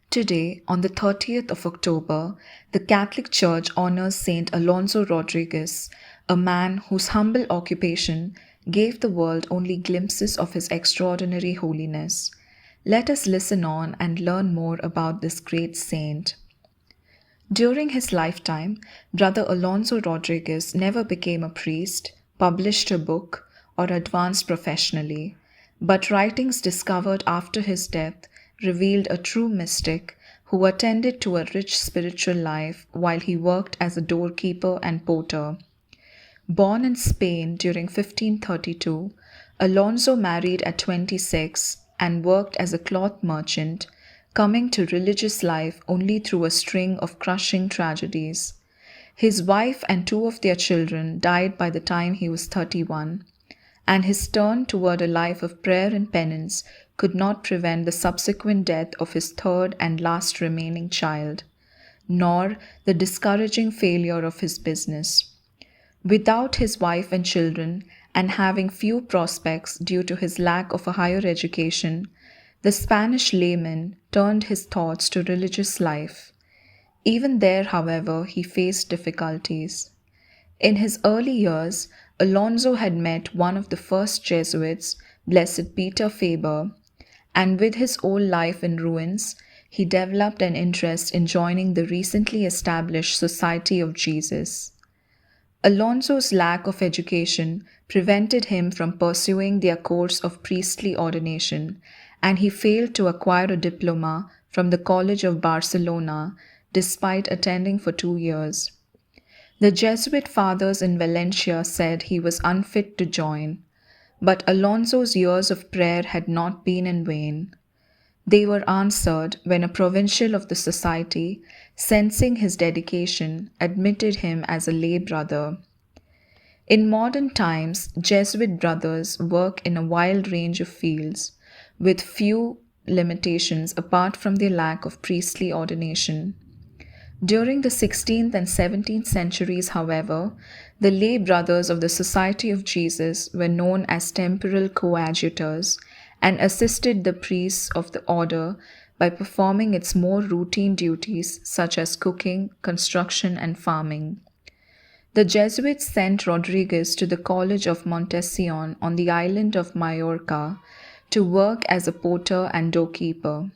Today, on the 30th of October, the Catholic Church honors Saint Alonso Rodriguez, a man whose humble occupation gave the world only glimpses of his extraordinary holiness. Let us listen on and learn more about this great saint. During his lifetime, Brother Alonso Rodriguez never became a priest, published a book, or advanced professionally, but writings discovered after his death revealed a true mystic who attended to a rich spiritual life while he worked as a doorkeeper and porter. Born in Spain during 1532, Alonso married at 26 and worked as a cloth merchant, coming to religious life only through a string of crushing tragedies. His wife and two of their children died by the time he was 31, and his turn toward a life of prayer and penance could not prevent the subsequent death of his third and last remaining child, nor the discouraging failure of his business. Without his wife and children, and having few prospects due to his lack of a higher education, the Spanish layman turned his thoughts to religious life. Even there, however, he faced difficulties. In his early years, Alonso had met one of the first Jesuits, Blessed Peter Faber, and with his old life in ruins, he developed an interest in joining the recently established Society of Jesus. Alonso's lack of education prevented him from pursuing their course of priestly ordination, and he failed to acquire a diploma from the College of Barcelona despite attending for 2 years. The Jesuit fathers in Valencia said he was unfit to join, but Alonso's years of prayer had not been in vain. They were answered when a provincial of the society, sensing his dedication, admitted him as a lay brother. In modern times, Jesuit brothers work in a wide range of fields, with few limitations apart from their lack of priestly ordination. During the 16th and 17th centuries, however, the lay brothers of the Society of Jesus were known as temporal coadjutors and assisted the priests of the order by performing its more routine duties such as cooking, construction, and farming. The Jesuits sent Rodriguez to the College of Montesión on the island of Majorca to work as a porter and doorkeeper.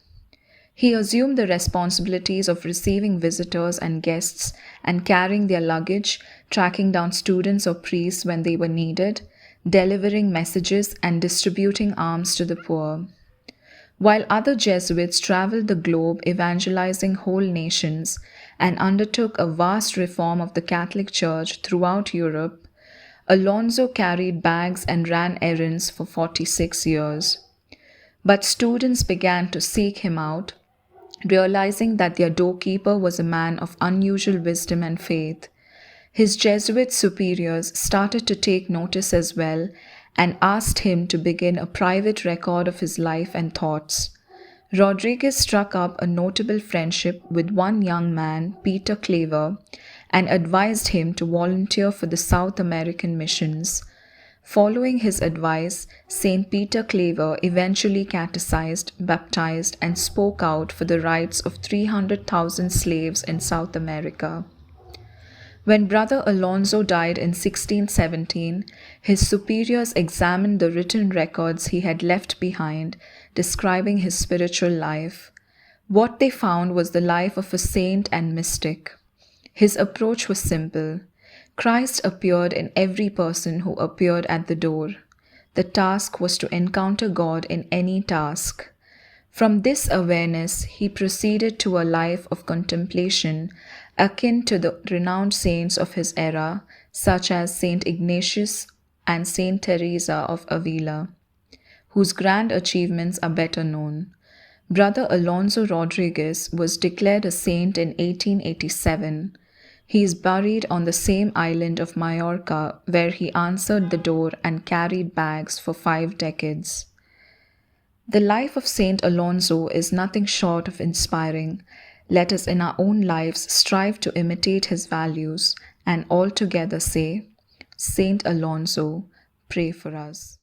He assumed the responsibilities of receiving visitors and guests and carrying their luggage, tracking down students or priests when they were needed, delivering messages, and distributing alms to the poor. While other Jesuits traveled the globe evangelizing whole nations and undertook a vast reform of the Catholic Church throughout Europe, Alonso carried bags and ran errands for 46 years. But students began to seek him out, realizing that their doorkeeper was a man of unusual wisdom and faith. His Jesuit superiors started to take notice as well and asked him to begin a private record of his life and thoughts. Rodriguez struck up a notable friendship with one young man, Peter Claver, and advised him to volunteer for the South American missions. Following his advice, Saint Peter Claver eventually catechized, baptized, and spoke out for the rights of 300,000 slaves in South America. When Brother Alonso died in 1617, his superiors examined the written records he had left behind, describing his spiritual life. What they found was the life of a saint and mystic. His approach was simple. Christ appeared in every person who appeared at the door. The task was to encounter God in any task. From this awareness, he proceeded to a life of contemplation akin to the renowned saints of his era, such as Saint Ignatius and Saint Teresa of Avila, whose grand achievements are better known. Brother Alonso Rodriguez was declared a saint in 1887. He is buried on the same island of Majorca where he answered the door and carried bags for 5 decades. The life of Saint Alonso is nothing short of inspiring. Let us in our own lives strive to imitate his values and all together say, Saint Alonso, pray for us.